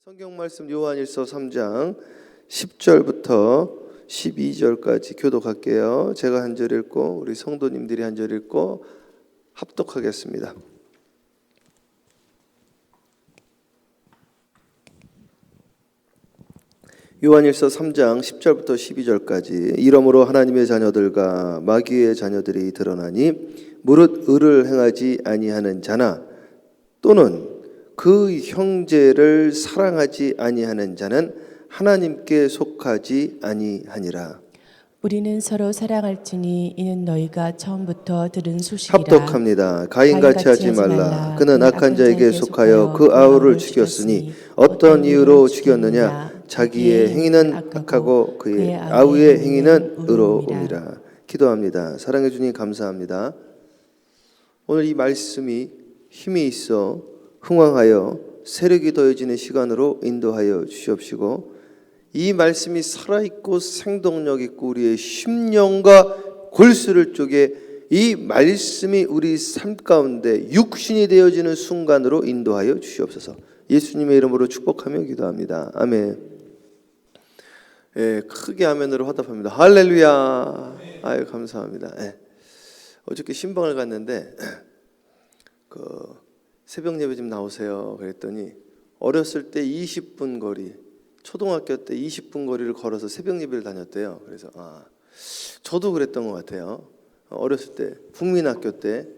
성경 말씀 요한일서 3장 10절부터 12절까지 교독할게요. 제가 한 절 읽고 우리 성도님들이 한 절 읽고 합독하겠습니다. 요한일서 3장 10절부터 12절까지 이러므로 하나님의 자녀들과 마귀의 자녀들이 드러나니 무릇 의를 행하지 아니하는 자나 또는 그 형제를 사랑하지 아니하는 자는 하나님께 속하지 아니하니라. 우리는 서로 사랑할지니 이는 너희가 처음부터 들은 소식이라. 합독합니다. 가인같이 하지 말라. 그는 악한 자에게 속하여 그 아우를 죽였으니 어떤 이유로 죽였느냐? 자기의 행위는 악하고 그의 아우의 행위는 의로움이라. 기도합니다. 사랑해 주님 감사합니다. 오늘 이 말씀이 힘이 있어 흥왕하여 세력이 더해지는 시간으로 인도하여 주시옵시고 이 말씀이 살아있고 생동력 있고 우리의 심령과 골수를 쪼개 이 말씀이 우리 삶 가운데 육신이 되어지는 순간으로 인도하여 주시옵소서. 예수님의 이름으로 축복하며 기도합니다. 아멘. 예, 크게 아멘으로 화답합니다. 할렐루야. 아유 감사합니다. 예. 어저께 신방을 갔는데 새벽 예배 좀 나오세요. 그랬더니 어렸을 때 20분 거리, 초등학교 때 20분 거리를 걸어서 새벽 예배를 다녔대요. 그래서 저도 그랬던 것 같아요. 어렸을 때 국민학교 때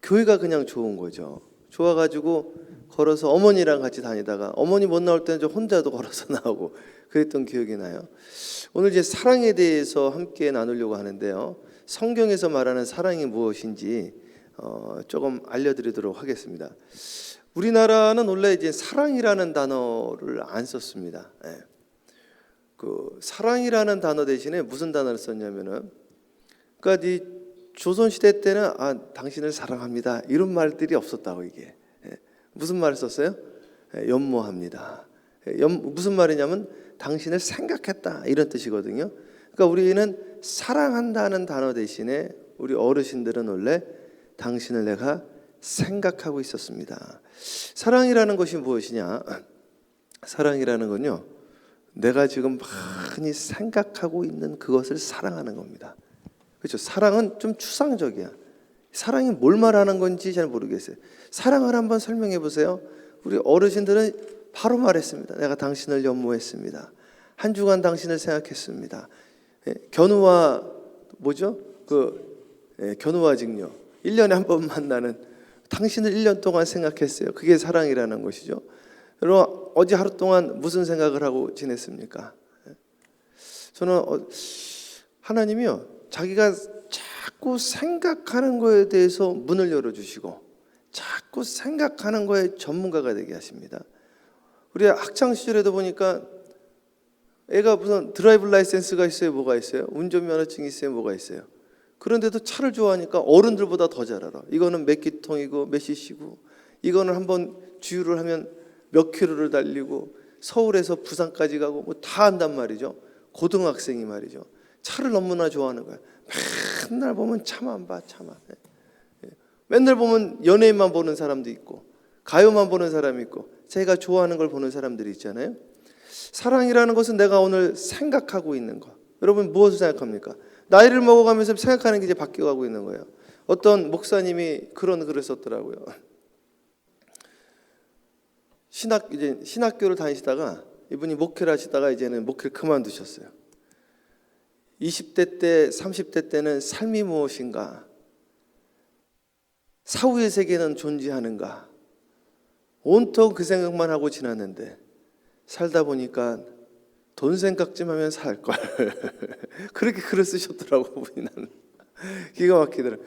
교회가 그냥 좋은 거죠. 좋아가지고 걸어서 어머니랑 같이 다니다가 어머니 못 나올 때는 저 혼자도 걸어서 나오고 그랬던 기억이 나요. 오늘 이제 사랑에 대해서 함께 나누려고 하는데요. 성경에서 말하는 사랑이 무엇인지 조금 알려드리도록 하겠습니다. 우리나라는 원래 이제 사랑이라는 단어를 안 썼습니다. 예. 사랑이라는 단어 대신에 무슨 단어를 썼냐면은, 그러니까 이 조선 시대 때는 당신을 사랑합니다 이런 말들이 없었다고 이게. 예. 무슨 말을 썼어요? 예, 연모합니다. 무슨 말이냐면 당신을 생각했다 이런 뜻이거든요. 그러니까 우리는 사랑한다는 단어 대신에 우리 어르신들은 원래 당신을 내가 생각하고 있었습니다. 사랑이라는 것이 무엇이냐? 사랑이라는 건요, 내가 지금 많이 생각하고 있는 그것을 사랑하는 겁니다. 그렇죠? 사랑은 좀 추상적이야. 사랑이 뭘 말하는 건지 잘 모르겠어요. 사랑을 한번 설명해 보세요. 우리 어르신들은 바로 말했습니다. 내가 당신을 연모했습니다. 한 주간 당신을 생각했습니다. 견우와 뭐죠? 견우와 직녀. 1년에 한 번 만나는 당신을 1년 동안 생각했어요. 그게 사랑이라는 것이죠. 여러분 어제 하루 동안 무슨 생각을 하고 지냈습니까? 저는 하나님이요 자기가 자꾸 생각하는 거에 대해서 문을 열어주시고 자꾸 생각하는 거에 전문가가 되게 하십니다. 우리 학창 시절에도 보니까 애가 무슨 드라이브 라이센스가 있어요? 뭐가 있어요? 운전면허증이 있어요? 뭐가 있어요? 그런데도 차를 좋아하니까 어른들보다 더 잘 알아. 이거는 몇 기통이고 몇 cc고 이거는 한번 주유를 하면 몇 킬로를 달리고 서울에서 부산까지 가고 뭐 다 안단 말이죠. 고등학생이 말이죠. 차를 너무나 좋아하는 거야. 맨날 보면 차만 봐 차만. 맨날 보면 연예인만 보는 사람도 있고 가요만 보는 사람이 있고 자기가 좋아하는 걸 보는 사람들이 있잖아요. 사랑이라는 것은 내가 오늘 생각하고 있는 거. 여러분 무엇을 생각합니까? 나이를 먹어가면서 생각하는 게 이제 바뀌어가고 있는 거예요. 어떤 목사님이 그런 글을 썼더라고요. 신학교를 다니시다가 이분이 목회를 하시다가 이제는 목회를 그만두셨어요. 20대 때, 30대 때는 삶이 무엇인가? 사후의 세계는 존재하는가? 온통 그 생각만 하고 지났는데 살다 보니까 돈 생각 좀 하면 살걸. 그렇게 글을 쓰셨더라고. 나는 기가 막히더라고요.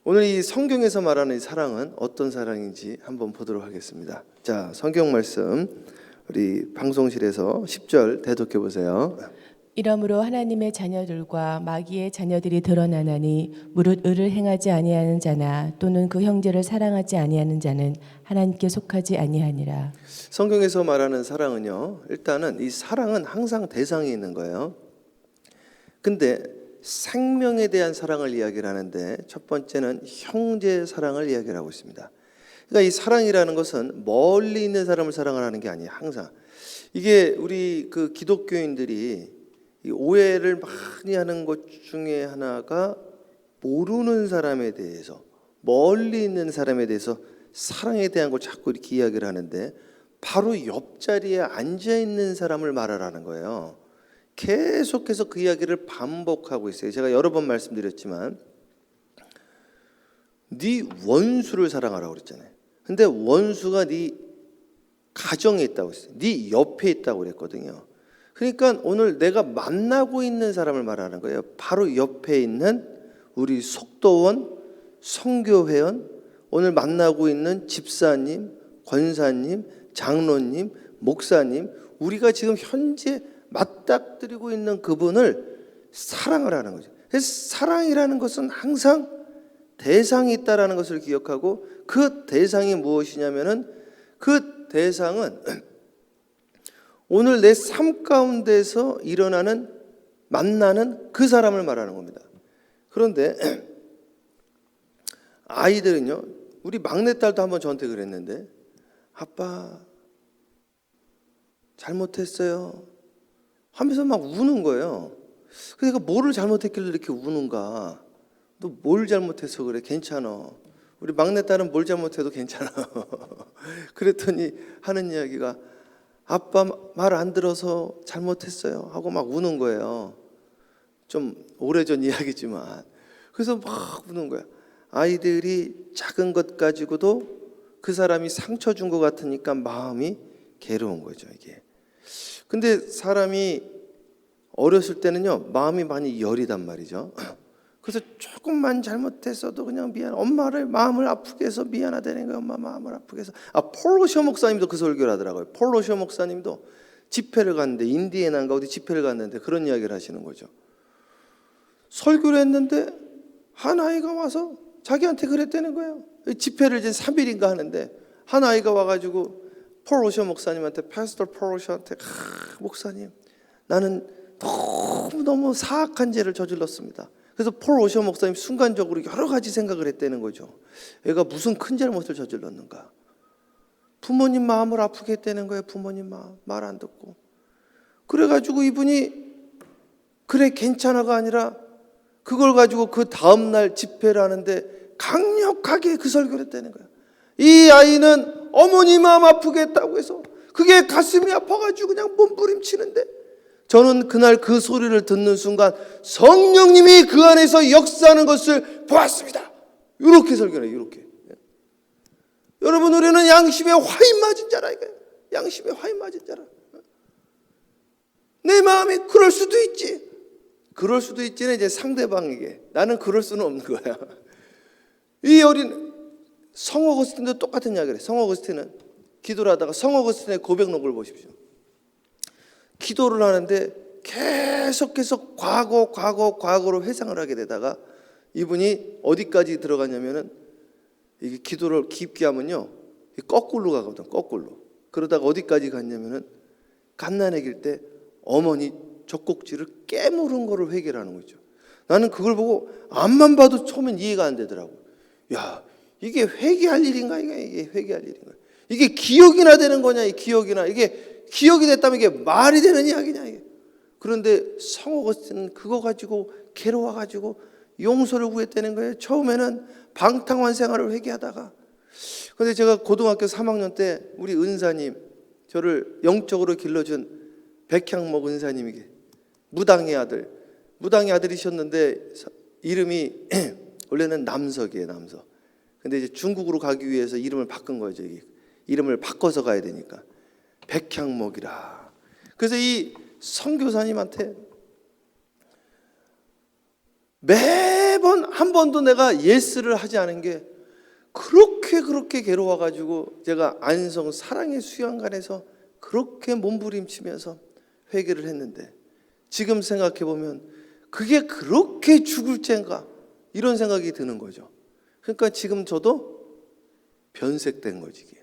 오늘 이 성경에서 말하는 이 사랑은 어떤 사랑인지 한번 보도록 하겠습니다. 자, 성경 말씀 우리 방송실에서 10절 대독해 보세요. 이러므로 하나님의 자녀들과 마귀의 자녀들이 드러나나니 무릇 의를 행하지 아니하는 자나 또는 그 형제를 사랑하지 아니하는 자는 하나님께 속하지 아니하니라. 성경에서 말하는 사랑은요, 일단은 이 사랑은 항상 대상이 있는 거예요. 근데 생명에 대한 사랑을 이야기를 하는데 첫 번째는 형제 사랑을 이야기를 하고 있습니다. 그러니까 이 사랑이라는 것은 멀리 있는 사람을 사랑하는 게 아니에요. 항상 이게 우리 그 기독교인들이 이 오해를 많이 하는 것 중에 하나가 모르는 사람에 대해서, 멀리 있는 사람에 대해서 사랑에 대한 걸 자꾸 이렇게 이야기를 하는데, 바로 옆자리에 앉아 있는 사람을 말하라는 거예요. 계속해서 그 이야기를 반복하고 있어요. 제가 여러 번 말씀드렸지만 네 원수를 사랑하라고 그랬잖아요. 근데 원수가 네 가정에 있다고 했어요. 네 옆에 있다고 그랬거든요. 그러니까 오늘 내가 만나고 있는 사람을 말하는 거예요. 바로 옆에 있는 우리 속도원, 선교회원, 오늘 만나고 있는 집사님, 권사님, 장로님, 목사님, 우리가 지금 현재 맞닥뜨리고 있는 그분을 사랑을 하는 거죠. 그래서 사랑이라는 것은 항상 대상이 있다라는 것을 기억하고, 그 대상이 무엇이냐면은 그 대상은 오늘 내 삶 가운데서 일어나는 만나는 그 사람을 말하는 겁니다. 그런데 아이들은요, 우리 막내딸도 한번 저한테 그랬는데, 아빠 잘못했어요 하면서 막 우는 거예요. 그러니까 뭐를 잘못했길래 이렇게 우는가? 너 뭘 잘못해서 그래? 괜찮아. 우리 막내딸은 뭘 잘못해도 괜찮아. 그랬더니 하는 이야기가, 아빠 말 안 들어서 잘못했어요 하고 막 우는 거예요. 좀 오래전 이야기지만. 그래서 막 우는 거야. 아이들이 작은 것 가지고도 그 사람이 상처 준 것 같으니까 마음이 괴로운 거죠, 이게. 근데 사람이 어렸을 때는요, 마음이 많이 여리단 말이죠. 그래서 조금만 잘못했어도 그냥 미안, 엄마를 마음을 아프게 해서 미안하다는 거예요. 엄마 마음을 아프게 해서. 폴로셔 목사님도 그 설교를 하더라고요. 폴로셔 목사님도 집회를 갔는데, 인디애나인가 어디 집회를 갔는데 그런 이야기를 하시는 거죠. 설교를 했는데 한 아이가 와서 자기한테 그랬다는 거예요. 집회를 이제 3일인가 하는데 한 아이가 와가지고 폴로셔 목사님한테, 파스터 폴로셔한테, 목사님, 나는 너무 사악한 죄를 저질렀습니다. 그래서 폴로셔 목사님 순간적으로 여러 가지 생각을 했다는 거죠. 얘가 무슨 큰 잘못을 저질렀는가? 부모님 마음을 아프게 했다는 거예요. 부모님 마음, 말 안 듣고. 그래가지고 이분이 그래 괜찮아가 아니라 그걸 가지고 그 다음날 집회를 하는데 강력하게 그 설교를 했다는 거예요. 이 아이는 어머니 마음 아프게 했다고 해서 그게 가슴이 아파가지고 그냥 몸부림치는데, 저는 그날 그 소리를 듣는 순간 성령님이 그 안에서 역사하는 것을 보았습니다. 이렇게 설교를 해요. 이렇게. 여러분, 우리는 양심에 화인 맞은 자라 이거예요. 양심에 화인 맞은 자라. 내 마음이 그럴 수도 있지. 그럴 수도 있지는 이제 상대방에게. 나는 그럴 수는 없는 거야. 이 어린 성 어거스틴도 똑같은 이야기를 해요. 성 어거스틴은 기도를 하다가 성 어거스틴의 고백록을 보십시오. 기도를 하는데 계속해서 과거로 회상을 하게 되다가 이분이 어디까지 들어가냐면은, 이게 기도를 깊게 하면요 거꾸로 가거든. 거꾸로. 그러다가 어디까지 갔냐면은 갓난아기일 때 어머니 젖꼭지를 깨물은 거를 회개하는 거죠. 나는 그걸 보고 앞만 봐도 처음엔 이해가 안 되더라고. 야, 이게 회개할 일인가? 이게 회개할 일인가? 이게 기억이나 되는 거냐? 이 기억이나, 이게 기억이 됐다면 이게 말이 되는 이야기냐 이게. 그런데 성 어거스틴은 그거 가지고 괴로워가지고 용서를 구했다는 거예요. 처음에는 방탕한 생활을 회개하다가. 그런데 제가 고등학교 3학년 때 우리 은사님, 저를 영적으로 길러준 백향목 은사님에게, 무당의 아들이셨는데 이름이 원래는 남석이에요. 남석. 근데 이제 중국으로 가기 위해서 이름을 바꾼 거죠. 이름을 바꿔서 가야 되니까 백향목이라. 그래서 이 선교사님한테 매번 한 번도 내가 예스를 하지 않은 게 그렇게 괴로워가지고 제가 안성 사랑의 수양관에서 그렇게 몸부림치면서 회개를 했는데, 지금 생각해 보면 그게 그렇게 죽을 죄인가 이런 생각이 드는 거죠. 그러니까 지금 저도 변색된 거지 이게.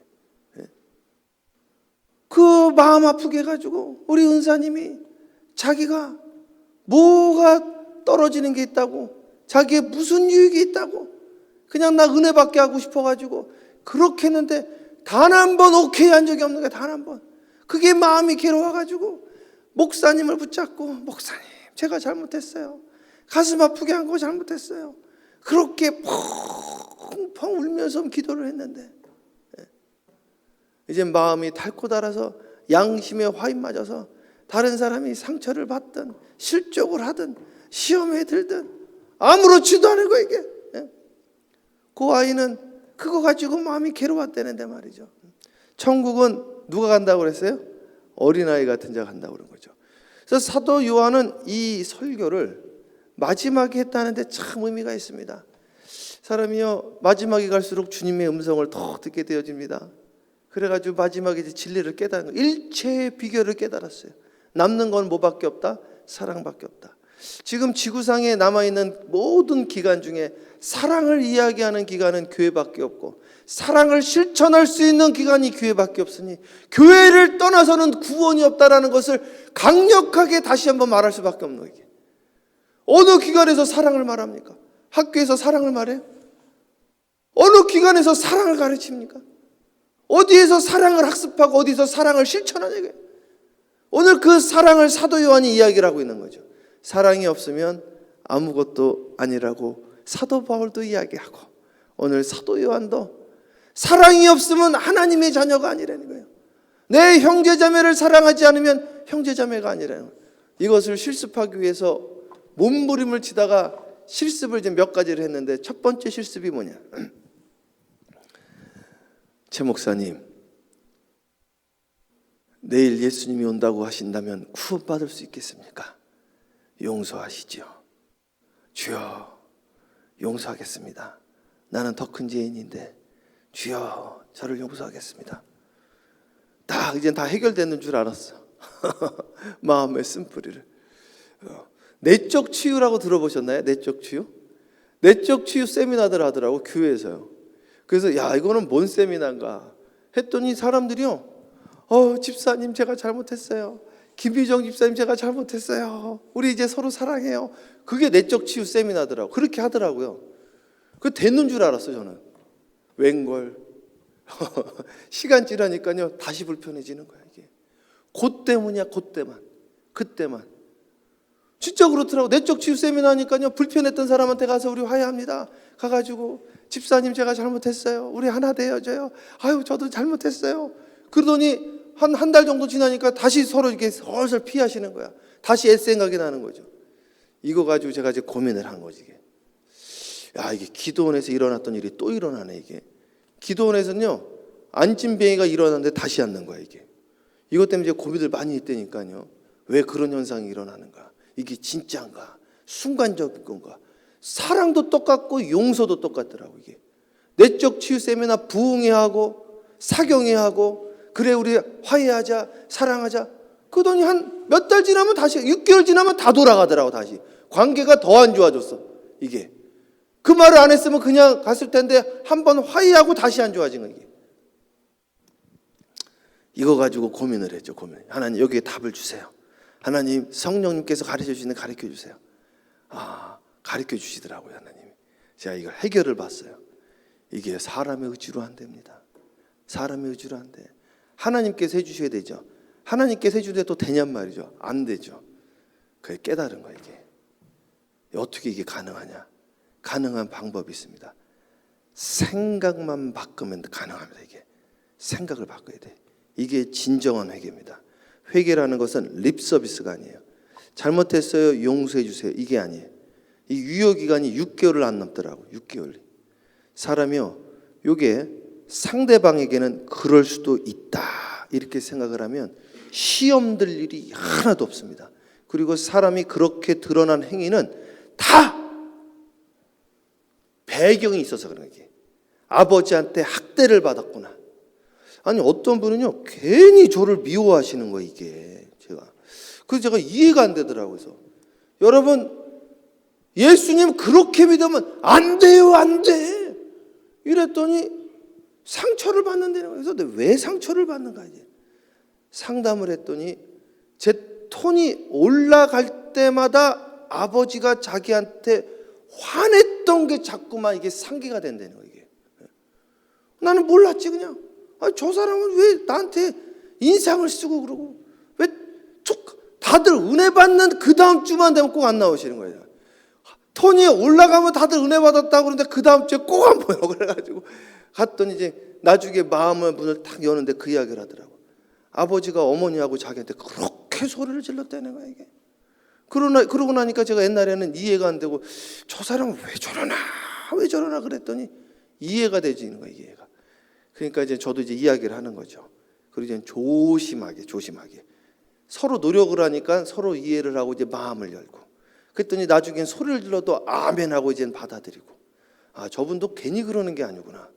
그 마음 아프게 해가지고 우리 은사님이 자기가 뭐가 떨어지는 게 있다고, 자기의 무슨 유익이 있다고, 그냥 나 은혜 받게 하고 싶어가지고 그렇게 했는데 단 한 번 오케이 한 적이 없는 거야. 단 한 번. 그게 마음이 괴로워가지고 목사님을 붙잡고, 목사님 제가 잘못했어요. 가슴 아프게 한 거 잘못했어요. 그렇게 펑펑 울면서 기도를 했는데 이제 마음이 닳고 닳아서 양심에 화인 맞아서 다른 사람이 상처를 받든 실족을 하든 시험에 들든 아무렇지도 않은 거 이게. 그 아이는 그거 가지고 마음이 괴로웠다는데 말이죠. 천국은 누가 간다고 그랬어요? 어린아이 같은 자가 간다고 그런 거죠. 그래서 사도 요한은 이 설교를 마지막에 했다는데 참 의미가 있습니다. 사람이요, 마지막에 갈수록 주님의 음성을 더 듣게 되어집니다. 그래가지고 마지막에 이제 진리를 깨달은 거예요. 일체의 비결을 깨달았어요. 남는 건 뭐밖에 없다? 사랑밖에 없다. 지금 지구상에 남아있는 모든 기간 중에 사랑을 이야기하는 기간은 교회밖에 없고, 사랑을 실천할 수 있는 기간이 교회밖에 없으니 교회를 떠나서는 구원이 없다라는 것을 강력하게 다시 한번 말할 수밖에 없는 거예요. 어느 기관에서 사랑을 말합니까? 학교에서 사랑을 말해요? 어느 기관에서 사랑을 가르칩니까? 어디에서 사랑을 학습하고 어디서 사랑을 실천하냐? 오늘 그 사랑을 사도 요한이 이야기를 하고 있는 거죠. 사랑이 없으면 아무것도 아니라고 사도 바울도 이야기하고, 오늘 사도 요한도 사랑이 없으면 하나님의 자녀가 아니라는 거예요. 내 형제자매를 사랑하지 않으면 형제자매가 아니라는 거예요. 이것을 실습하기 위해서 몸부림을 치다가 실습을 이제 몇 가지를 했는데, 첫 번째 실습이 뭐냐? 최 목사님, 내일 예수님이 온다고 하신다면 구원받을 수 있겠습니까? 용서하시지요. 주여, 용서하겠습니다. 나는 더 큰 죄인인데 주여, 저를 용서하겠습니다. 이제 다 해결되는 줄 알았어. 마음의 쓴뿌리를. 내적 치유라고 들어보셨나요? 내적 치유? 내적 치유 세미나들 하더라고, 교회에서요. 그래서 야, 이거는 뭔 세미나인가 했더니 사람들이요, 집사님 제가 잘못했어요. 김유정 집사님 제가 잘못했어요. 우리 이제 서로 사랑해요. 그게 내적 치유 세미나더라고. 그렇게 하더라고요. 그 됐는 줄 알았어 저는. 웬걸. 시간 지나니까요 다시 불편해지는 거야 이게. 그 때문이야. 그때만. 진짜 그렇더라고. 내적 치유 세미나 하니까요, 불편했던 사람한테 가서 우리 화해합니다. 가가지고 집사님 제가 잘못했어요. 우리 하나 되어줘요. 아유 저도 잘못했어요. 그러더니 한 달 정도 지나니까 다시 서로 이렇게 슬슬 피하시는 거야. 다시 옛 생각이 나는 거죠. 이거 가지고 제가 이제 고민을 한 거지. 이게 기도원에서 일어났던 일이 또 일어나네 이게. 기도원에서는요, 안진뱅이가 일어났는데 다시 앉는 거야 이게. 이것 때문에 이제 고민을 많이 했다니까요. 왜 그런 현상이 일어나는가? 이게 진짜인가? 순간적인 건가? 사랑도 똑같고 용서도 똑같더라고 이게. 내적 치유 세미나 부흥회하고 사경회하고, 그래 우리 화해하자, 사랑하자. 그러더니 한 몇 달 지나면 다시, 6개월 지나면 다 돌아가더라고 다시. 관계가 더 안 좋아졌어 이게. 그 말을 안 했으면 그냥 갔을 텐데 한번 화해하고 다시 안 좋아진 거 이게. 이거 가지고 고민을 했죠. 하나님 여기에 답을 주세요. 하나님 성령님께서 가르쳐 주시는 가르쳐 주세요. 가르쳐 주시더라고요 하나님. 제가 이걸 해결을 봤어요. 이게 사람의 의지로 안 됩니다. 사람의 의지로 안 돼. 하나님께서 해주셔야 되죠. 하나님께서 해주는데 또 되냔 말이죠. 안 되죠. 그게 깨달은 거예요 이게. 어떻게 이게 가능하냐? 가능한 방법이 있습니다. 생각만 바꾸면 가능합니다 이게. 생각을 바꿔야 돼. 이게 진정한 회개입니다. 회개라는 것은 립 서비스가 아니에요. 잘못했어요, 용서해 주세요, 이게 아니에요. 이 유효 기간이 6개월을 안 넘더라고. 6개월. 사람이요, 요게 상대방에게는 그럴 수도 있다 이렇게 생각을 하면 시험 들 일이 하나도 없습니다. 그리고 사람이 그렇게 드러난 행위는 다 배경이 있어서 그런 거예요. 아버지한테 학대를 받았구나. 아니 어떤 분은요 괜히 저를 미워하시는 거예요 이게. 그래서 제가 이해가 안 되더라고요. 그래서 여러분, 예수님 그렇게 믿으면 안 돼요, 안 돼. 이랬더니 상처를 받는다는 거예요. 그래서 왜 상처를 받는가 이제 상담을 했더니, 제 톤이 올라갈 때마다 아버지가 자기한테 화냈던 게 자꾸만 이게 상기가 된다는 거예요. 이게 나는 몰랐지 그냥. 저 사람은 왜 나한테 인상을 쓰고 그러고 왜 다들 은혜 받는 그 다음 주만 되면 꼭 안 나오시는 거예요. 톤이 올라가면 다들 은혜 받았다고 그러는데 그 다음 주에 꼭 안 보여. 그래가지고 갔더니 이제 나중에 마음의 문을 탁 여는데 그 이야기를 하더라고. 아버지가 어머니하고 자기한테 그렇게 소리를 질렀다는 거야 이게. 그러고 나니까 제가 옛날에는 이해가 안 되고 저 사람은 왜 저러나 그랬더니 이해가 되지는 거야 이해가. 그러니까 이제 저도 이제 이야기를 하는 거죠. 그리고 이제 조심하게 서로 노력을 하니까 서로 이해를 하고 이제 마음을 열고. 그랬더니 나중엔 소리를 질러도 아멘 하고 이제는 받아들이고. 저분도 괜히 그러는 게 아니구나.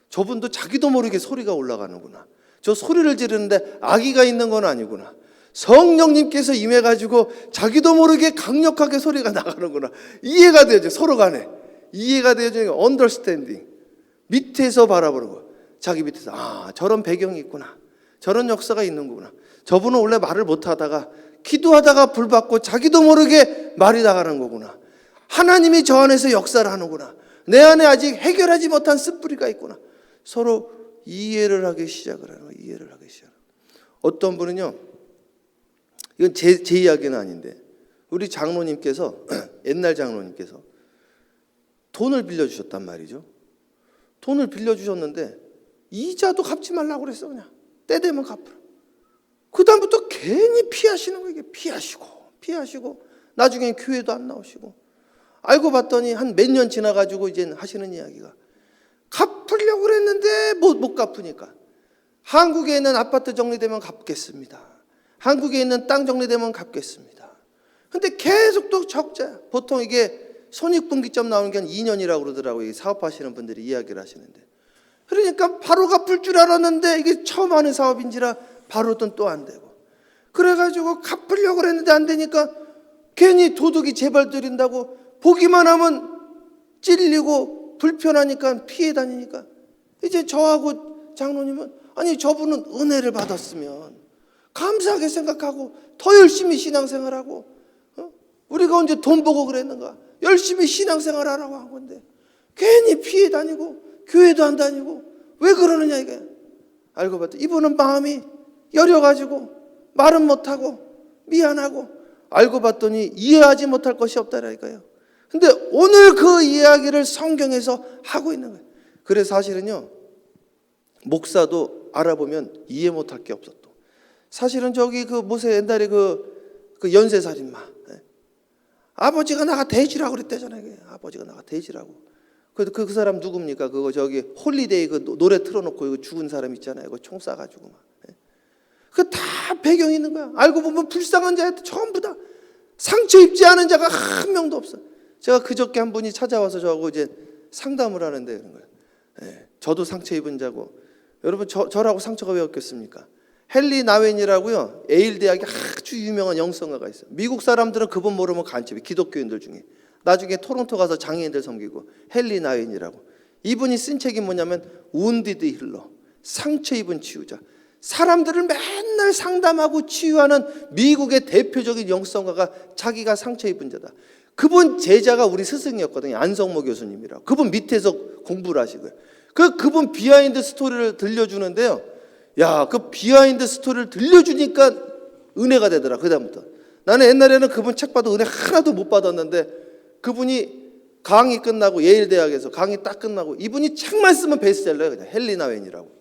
저분도 자기도 모르게 소리가 올라가는구나. 저 소리를 지르는데 악의가 있는 건 아니구나. 성령님께서 임해가지고 자기도 모르게 강력하게 소리가 나가는구나. 이해가 되죠. 서로 간에 이해가 되죠. 언더스탠딩. 밑에서 바라보는 거. 자기 밑에서 저런 배경이 있구나. 저런 역사가 있는구나. 저분은 원래 말을 못하다가 기도하다가 불받고 자기도 모르게 말이 나가는 거구나. 하나님이 저 안에서 역사를 하는구나. 내 안에 아직 해결하지 못한 쓴뿌리가 있구나. 서로 이해를 하기 시작을 하는 거예요. 이해를 하기 시작을. 어떤 분은요, 이건 제 이야기는 아닌데, 우리 장로님께서 옛날 장로님께서 돈을 빌려주셨단 말이죠. 돈을 빌려주셨는데 이자도 갚지 말라고 그랬어. 그냥 때 되면 갚으라. 그 다음부터 괜히 피하시는 거예요. 피하시고 나중에 교회도 안 나오시고. 알고 봤더니 한 몇 년 지나가지고 이제 하시는 이야기가 갚으려고 그랬는데 못 갚으니까 한국에 있는 아파트 정리되면 갚겠습니다. 한국에 있는 땅 정리되면 갚겠습니다. 근데 계속 또 적자야. 보통 이게 손익분기점 나오는 게 한 2년이라고 그러더라고요. 사업하시는 분들이 이야기를 하시는데. 그러니까 바로 갚을 줄 알았는데 이게 처음 하는 사업인지라 바로는 또 안 되고. 그래가지고 갚으려고 그랬는데 안 되니까 괜히 도둑이 재발 들인다고 보기만 하면 찔리고 불편하니까 피해 다니니까 이제 저하고 장로님은 저분은 은혜를 받았으면 감사하게 생각하고 더 열심히 신앙생활하고 우리가 언제 돈 보고 그랬는가. 열심히 신앙생활하라고 한 건데 괜히 피해 다니고 교회도 안 다니고 왜 그러느냐 이게. 알고 봤더니 이분은 마음이 여려가지고 말은 못하고 미안하고. 알고 봤더니 이해하지 못할 것이 없다라니까요. 근데 오늘 그 이야기를 성경에서 하고 있는 거예요. 그래서 사실은요, 목사도 알아보면 이해 못할 게 없었다. 사실은 저기 그 모세 옛날에 그 연쇄살인마, 아버지가 나가 대지라고 그랬대잖아요. 아버지가 나가 대지라고. 그 사람 누굽니까? 그거 저기 홀리데이 그 노래 틀어놓고 그 죽은 사람 있잖아요. 그 총 쏴가지고 막. 그 다 배경이 있는 거야. 알고 보면 불쌍한 자한테 전부 다 상처 입지 않은 자가 한 명도 없어. 제가 그저께 한 분이 찾아와서 저하고 이제 상담을 하는데 그런 거예요. 저도 상처 입은 자고. 여러분 저라고 상처가 왜 없겠습니까? 헨리 나웬이라고요. 에일 대학에 아주 유명한 영성가가 있어요. 미국 사람들은 그분 모르면 간첩이 기독교인들 중에. 나중에 토론토 가서 장애인들 섬기고. 헨리 나웬이라고. 이분이 쓴 책이 뭐냐면 wounded healer. 상처 입은 치유자. 사람들을 맨날 상담하고 치유하는 미국의 대표적인 영성가가 자기가 상처 입은 자다. 그분 제자가 우리 스승이었거든요. 안성모 교수님이라고. 그분 밑에서 공부를 하시고요. 그분 비하인드 스토리를 들려주는데요. 야, 그 비하인드 스토리를 들려주니까 은혜가 되더라. 그 다음부터. 나는 옛날에는 그분 책 봐도 은혜 하나도 못 받았는데 그분이 강의 끝나고 예일 대학에서 강의 딱 끝나고 이분이 책만 쓰면 베스트셀러예요. 그냥 헨리 나웬이라고.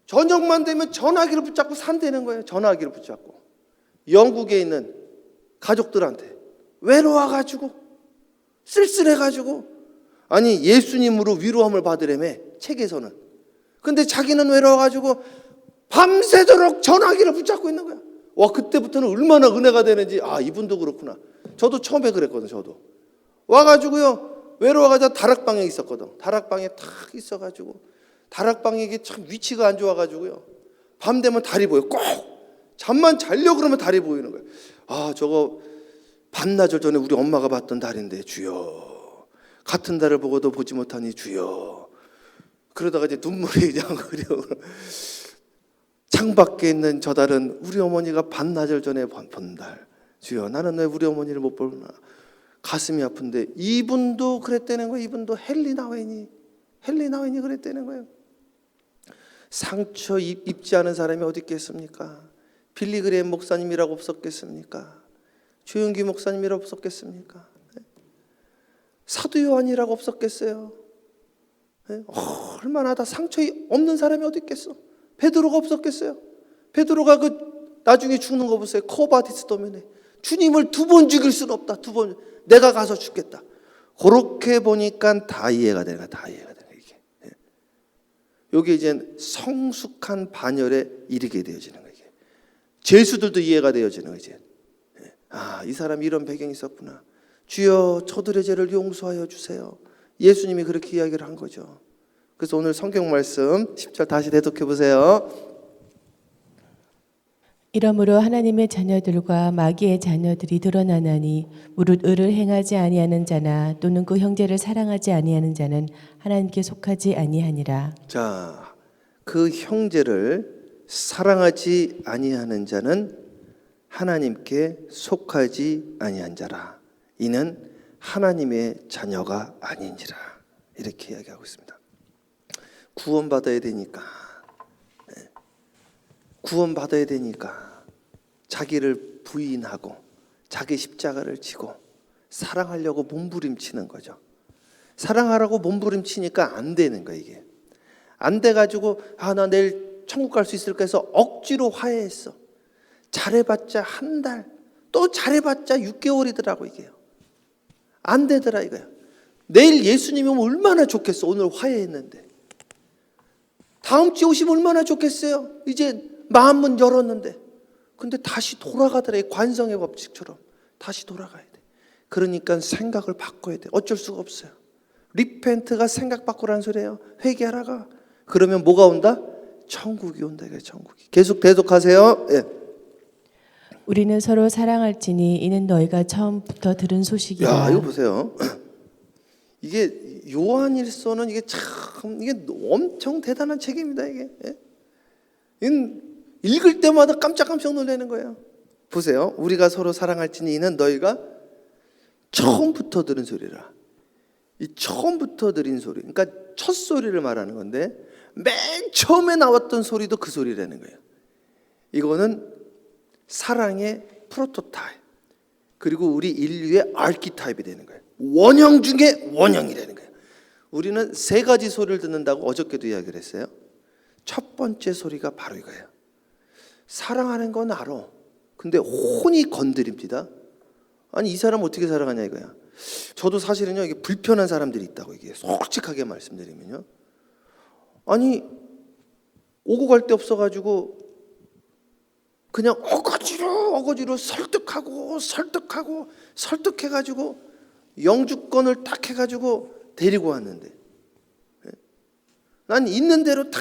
저녁만 되면 전화기를 붙잡고 산다는 거예요. 전화기를 붙잡고. 영국에 있는 가족들한테 외로워가지고 쓸쓸해가지고 예수님으로 위로함을 받으려며 책에서는. 근데 자기는 외로워가지고 밤새도록 전화기를 붙잡고 있는 거야. 와, 그때부터는 얼마나 은혜가 되는지. 이분도 그렇구나. 저도 처음에 그랬거든. 저도 와가지고요, 외로워가지고 다락방에 있었거든. 다락방에 탁 있어가지고 다락방에 이게 참 위치가 안 좋아가지고요, 밤 되면 달이 보여. 꼭 잠만 자려고 그러면 달이 보이는 거예요. 저거 반나절 전에 우리 엄마가 봤던 달인데 주여, 같은 달을 보고도 보지 못하니 주여. 그러다가 이제 눈물이 그냥 흐려. 창밖에 있는 저 달은 우리 어머니가 반나절 전에 본 달. 주여, 나는 왜 우리 어머니를 못 보나. 가슴이 아픈데 이분도 그랬다는 거예요. 이분도 헨리 헨리 나윈이 그랬다는 거예요. 상처 입지 않은 사람이 어디 있겠습니까? 빌리 그레임 목사님이라고 없었겠습니까? 조영기 목사님이라고 없었겠습니까? 사도 요한이라고 없었겠어요? 얼마나 다 상처 없는 사람이 어디 있겠어? 베드로가 없었겠어요? 베드로가 나중에 죽는 거 보세요. 코바디스 도면에 주님을 2번 죽일 수는 없다. 2번 내가 가서 죽겠다. 그렇게 보니까 다 이해가 되는 거야. 다 이해가 되는 거야, 이게. 여기 이제 성숙한 반열에 이르게 되어지는 거예요. 죄수들도 이해가 되어지는 거예요. 이 사람이 이런 배경이 있었구나. 주여 저들의 죄를 용서하여 주세요. 예수님이 그렇게 이야기를 한 거죠. 그래서 오늘 성경 말씀 10절 다시 대독해 보세요. 이러므로 하나님의 자녀들과 마귀의 자녀들이 드러나나니 무릇 의를 행하지 아니하는 자나 또는 그 형제를 사랑하지 아니하는 자는 하나님께 속하지 아니하니라. 자, 그 형제를 사랑하지 아니하는 자는 하나님께 속하지 아니한 자라. 이는 하나님의 자녀가 아닌지라. 이렇게 이야기하고 있습니다. 구원받아야 되니까, 구원받아야 되니까 자기를 부인하고 자기 십자가를 지고 사랑하려고 몸부림치는 거죠. 사랑하라고 몸부림치니까 안 되는 거예요. 이게 안 돼가지고 나 내일 천국 갈 수 있을까 해서 억지로 화해했어. 잘해봤자 한 달, 또 잘해봤자 6개월이더라고. 이게요. 안 되더라 이거야. 내일 예수님이 오면 얼마나 좋겠어. 오늘 화해했는데 다음 주에 오시면 얼마나 좋겠어요. 이제 마음은 열었는데 근데 다시 돌아가더라. 이 관성의 법칙처럼 다시 돌아가야 돼. 그러니까 생각을 바꿔야 돼. 어쩔 수가 없어요. 리펜트가 생각 바꾸라는 소리예요. 회개하라가. 그러면 뭐가 온다? 천국이 온다. 이게 천국이. 계속 대독하세요. 예. 우리는 서로 사랑할지니 이는 너희가 처음부터 들은 소식이라. 야, 이거 보세요. 이게 요한일서는 이게 참 이게 엄청 대단한 책입니다. 이게 읽을 때마다 깜짝깜짝 놀라는 거예요. 보세요. 우리가 서로 사랑할지니 이는 너희가 처음부터 들은 소리라. 이 처음부터 들은 소리. 그러니까 첫 소리를 말하는 건데 맨 처음에 나왔던 소리도 그 소리라는 거예요. 이거는 사랑의 프로토타입. 그리고 우리 인류의 아키타입이 되는 거예요. 원형 중에 원형이라는 거예요. 우리는 3가지 소리를 듣는다고 어저께도 이야기를 했어요. 첫 번째 소리가 바로 이거예요. 사랑하는 건 알아. 근데 혼이 건드립니다. 아니 이 사람 어떻게 사랑하냐 이거야. 저도 사실은요 이게 불편한 사람들이 있다고 이게 솔직하게 말씀드리면요. 아니 오고 갈 데 없어가지고 그냥 어거지로 설득해가지고 영주권을 딱 해가지고 데리고 왔는데 난 있는 대로 다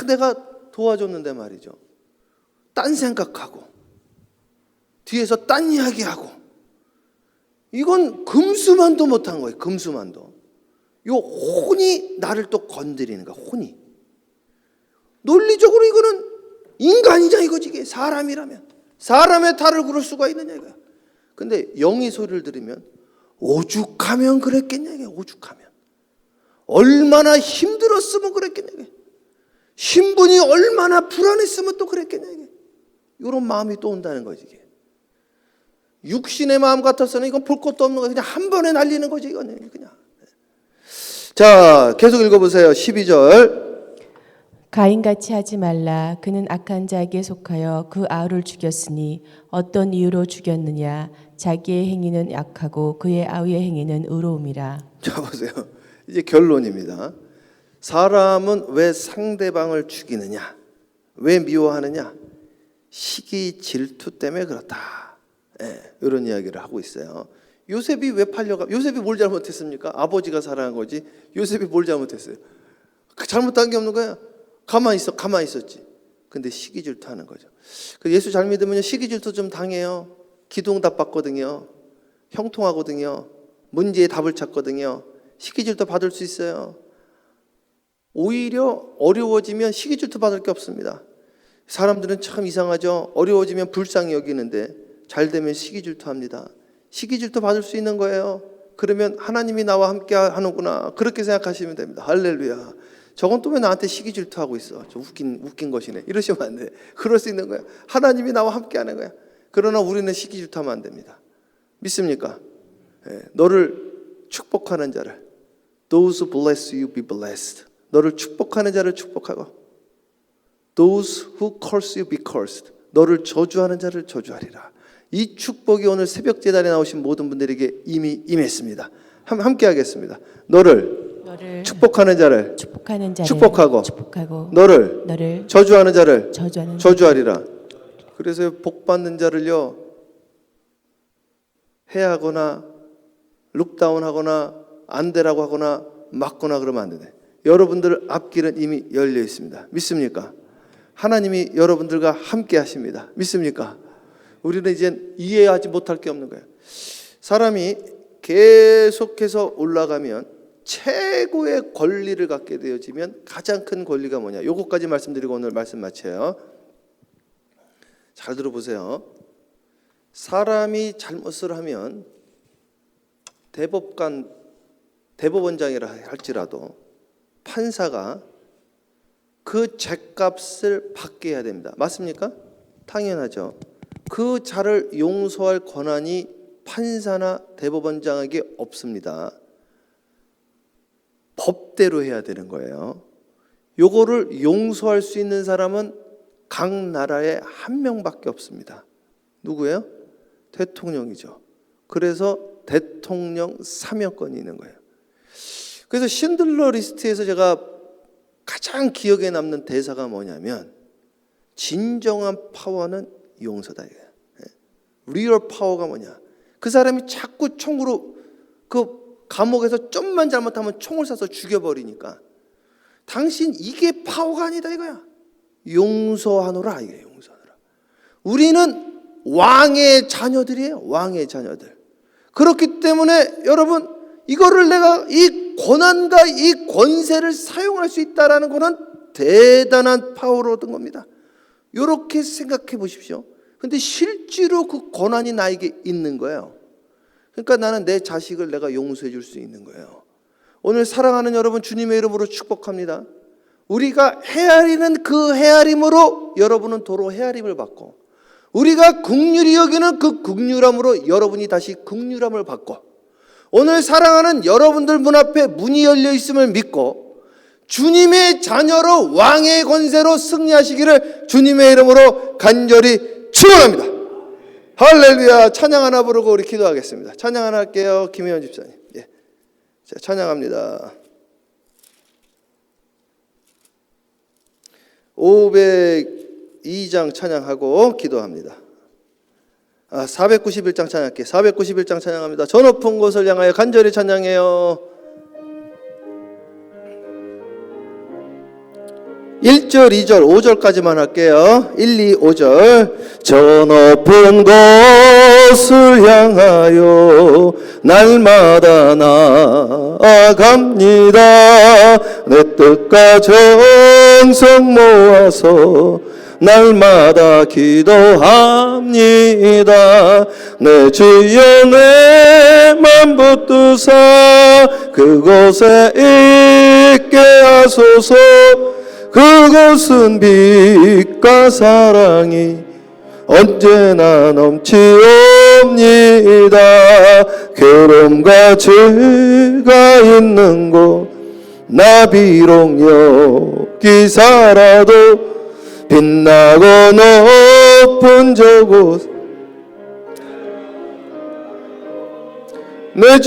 내가 도와줬는데 말이죠. 딴 생각하고 뒤에서 딴 이야기하고 이건 금수만도 못한 거예요. 금수만도. 이 혼이 나를 또 건드리는 거야. 혼이. 논리적으로 이거는 인간이자 이거지. 이게 사람이라면 사람의 탈을 그럴 수가 있느냐 이거야. 근데 영이 소리를 들으면 오죽하면 그랬겠냐 이게. 오죽하면 얼마나 힘들었으면 그랬겠냐 이게. 신분이 얼마나 불안했으면 또 그랬겠냐 이게. 이런 마음이 또 온다는 거지 이게. 육신의 마음 같아서는 이건 볼 것도 없는 거야. 그냥 한 번에 날리는 거지 이거는 그냥. 자 계속 읽어보세요. 12절. 가인같이 하지 말라. 그는 악한 자에게 속하여 그 아우를 죽였으니 어떤 이유로 죽였느냐. 자기의 행위는 악하고 그의 아우의 행위는 의로움이라. 자 보세요. 이제 결론입니다. 사람은 왜 상대방을 죽이느냐? 왜 미워하느냐? 시기 질투 때문에 그렇다. 이런 이야기를 하고 있어요. 요셉이 왜 팔려가? 요셉이 뭘 잘못했습니까? 아버지가 사랑한 거지. 요셉이 뭘 잘못했어요? 잘못한 게 없는 거야. 가만히 있었지. 근데 시기 질투하는 거죠. 예수 잘 믿으면 시기 질투 좀 당해요. 기도응답 받거든요. 형통하거든요. 문제에 답을 찾거든요. 시기 질투 받을 수 있어요. 오히려 어려워지면 시기 질투 받을 게 없습니다. 사람들은 참 이상하죠. 어려워지면 불쌍히 여기는데 잘 되면 시기 질투합니다. 시기 질투 받을 수 있는 거예요. 그러면 하나님이 나와 함께 하는구나, 그렇게 생각하시면 됩니다. 할렐루야. 저건 또 왜 나한테 시기 질투하고 있어? 저 웃긴 것이네. 이러시면 안 돼. 그럴 수 있는 거야. 하나님이 나와 함께 하는 거야. 그러나 우리는 시기 질투하면 안 됩니다. 믿습니까? 너를 축복하는 자를, Those who bless you be blessed. 너를 축복하는 자를 축복하고, Those who curse you be cursed. 너를 저주하는 자를 저주하리라. 이 축복이 오늘 새벽 제단에 나오신 모든 분들에게 이미 임했습니다. 함께 하겠습니다. 너를 축복하는 자를 축복하고, 너를 저주하는 자를 저주하리라. 그래서 복 받는 자를요, 해하거나 룩다운하거나 안 되라고 하거나 막거나 그러면 안 되네. 여러분들 앞길은 이미 열려 있습니다. 믿습니까? 하나님이 여러분들과 함께 하십니다. 믿습니까? 우리는 이제 이해하지 못할 게 없는 거예요. 사람이 계속해서 올라가면 최고의 권리를 갖게 되어지면 가장 큰 권리가 뭐냐? 요것까지 말씀드리고 오늘 말씀 마쳐요. 잘 들어보세요. 사람이 잘못을 하면 대법원장이라 할지라도 판사가 그 죄값을 받게 해야 됩니다. 맞습니까? 당연하죠. 그 자를 용서할 권한이 판사나 대법원장에게 없습니다. 법대로 해야 되는 거예요. 요거를 용서할 수 있는 사람은 각 나라에 한 명밖에 없습니다. 누구예요? 대통령이죠. 그래서 대통령 사면권이 있는 거예요. 그래서 신들러 리스트에서 제가 가장 기억에 남는 대사가 뭐냐면, 진정한 파워는 용서다. 리얼 파워가 뭐냐? 그 사람이 자꾸 총으로 그 감옥에서 좀만 잘못하면 총을 쏴서 죽여버리니까, 당신 이게 파워가 아니다 이거야. 용서하노라, 이게 용서하노라. 우리는 왕의 자녀들이에요. 왕의 자녀들. 그렇기 때문에 여러분, 이거를 내가 이 권한과 이 권세를 사용할 수 있다라는 것은 대단한 파워를 얻은 겁니다. 이렇게 생각해 보십시오. 근데 실제로 그 권한이 나에게 있는 거예요. 그러니까 나는 내 자식을 내가 용서해 줄 수 있는 거예요. 오늘 사랑하는 여러분, 주님의 이름으로 축복합니다. 우리가 헤아리는 그 헤아림으로 여러분은 도로 헤아림을 받고, 우리가 긍휼히 여기는 그 긍휼함으로 여러분이 다시 긍휼함을 받고, 오늘 사랑하는 여러분들 문 앞에 문이 열려 있음을 믿고 주님의 자녀로 왕의 권세로 승리하시기를 주님의 이름으로 간절히 축원합니다. 할렐루야. 찬양 하나 부르고 우리 기도하겠습니다. 찬양 하나 할게요. 김혜원 집사님. 예. 자, 찬양합니다. 502장 찬양하고 기도합니다. 491장 찬양할게요. 491장 찬양합니다. 저 높은 곳을 향하여 간절히 찬양해요. 1절, 2절, 5절까지만 할게요. 1, 2, 5절. 저 높은 곳을 향하여 날마다 나아갑니다. 내 뜻과 정성 모아서 날마다 기도합니다. 내 주여 내 맘 붙드사 그곳에 있게 하소서. 그곳은 빛과 사랑이 언제나 넘치옵니다. 괴로움과 죄가 있는 곳 나 비록 여기 살아도 빛나고 높은 저곳 내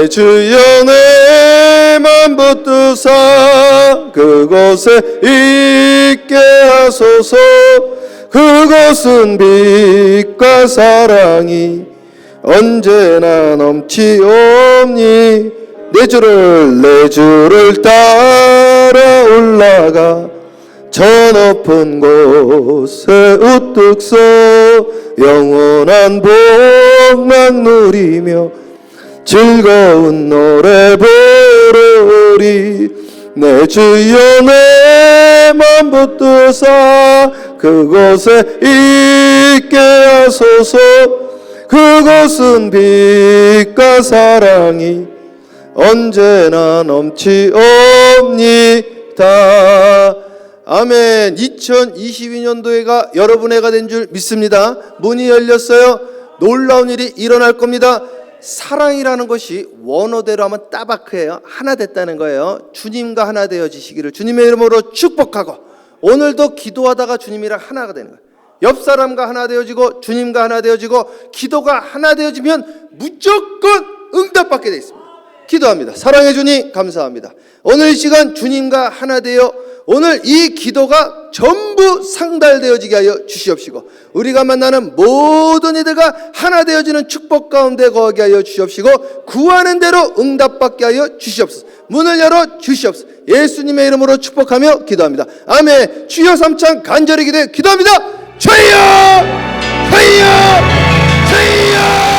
주여 내 맘 붙드사 그곳에 있게 하소서. 그곳은 빛과 사랑이 언제나 넘치옵니. 내 주를 따라 올라가 저 높은 곳에 우뚝 서 영원한 복만 누리며 즐거운 노래 부르리. 내 주여 내 맘 붙드사 그곳에 있게 하소서. 그곳은 빛과 사랑이 언제나 넘치옵니다. 아멘. 2022년도에가 여러분의 해가 된 줄 믿습니다. 문이 열렸어요. 놀라운 일이 일어날 겁니다. 사랑이라는 것이 원어대로 하면 따바크예요. 하나 됐다는 거예요. 주님과 하나 되어지시기를 주님의 이름으로 축복하고, 오늘도 기도하다가 주님이랑 하나가 되는 거예요. 옆 사람과 하나 되어지고 주님과 하나 되어지고 기도가 하나 되어지면 무조건 응답받게 되어 있습니다. 기도합니다. 사랑해 주님 감사합니다. 오늘 이 시간 주님과 하나 되어 오늘 이 기도가 전부 상달되어지게 하여 주시옵시고, 우리가 만나는 모든 이들과 하나 되어지는 축복 가운데 거하게 하여 주시옵시고, 구하는 대로 응답받게 하여 주시옵소서. 문을 열어 주시옵소서. 예수님의 이름으로 축복하며 기도합니다. 아멘. 주여 삼창 간절히 기도합니다. 주여 주여 주여